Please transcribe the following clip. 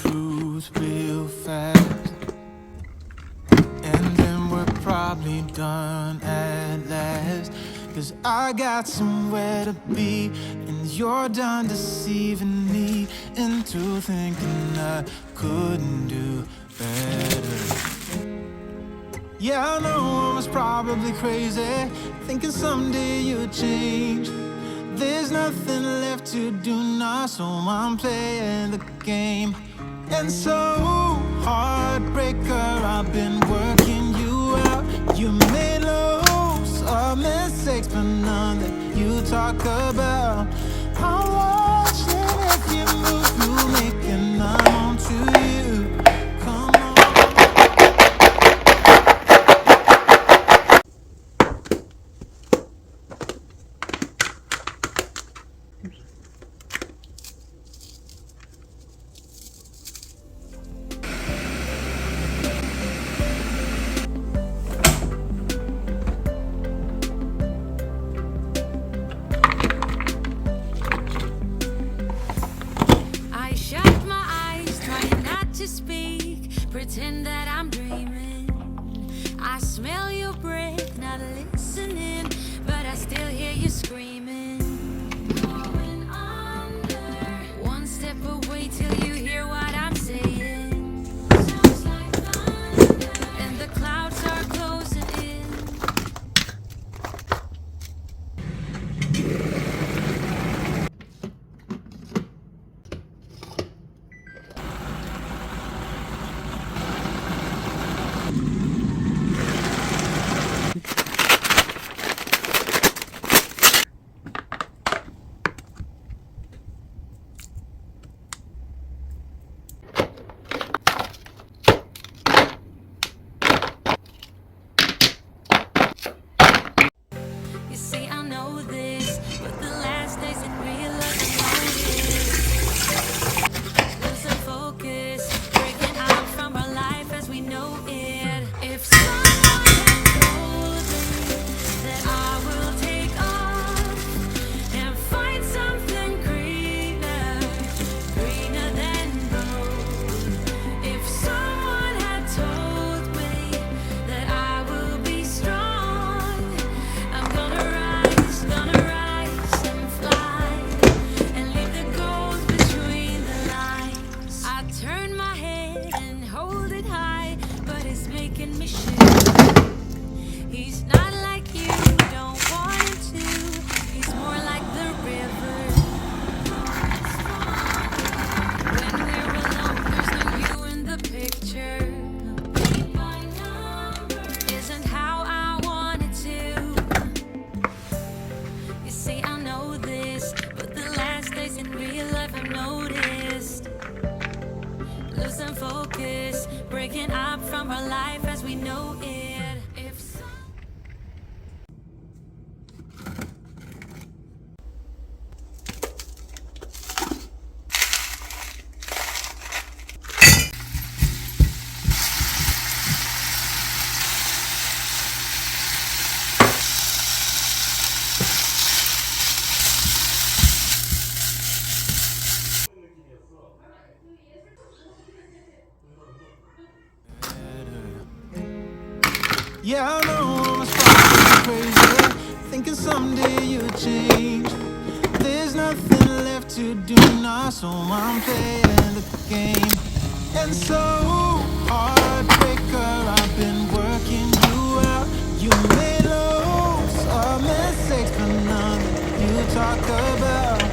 truth real fast, and then we're probably done at last. Cause I got somewhere to be, and you're done deceiving me into thinking I couldn't do better. Yeah, I know I was probably crazy, thinking someday you'd change. There's nothing left to do now, so I'm playing the game. And so, heartbreaker, I've been working you out. You made loads of mistakes, but none that you talk about. I'm watching every move you make, and I'm on to you. Come on. Pretend that I'm dreaming. I smell your breath, not listening, but I still hear you screaming. Going under. One step away till you hear what I'm saying. Sounds like thunder, and the clouds are closing in. Breaking up from our life as we know it. If so Yeah, I know I was probably crazy, thinking someday you'd change. There's nothing left to do now, so I'm playing the game. And so, heartbreaker, I've been working you out. You made loads of mistakes, but none that you talk about.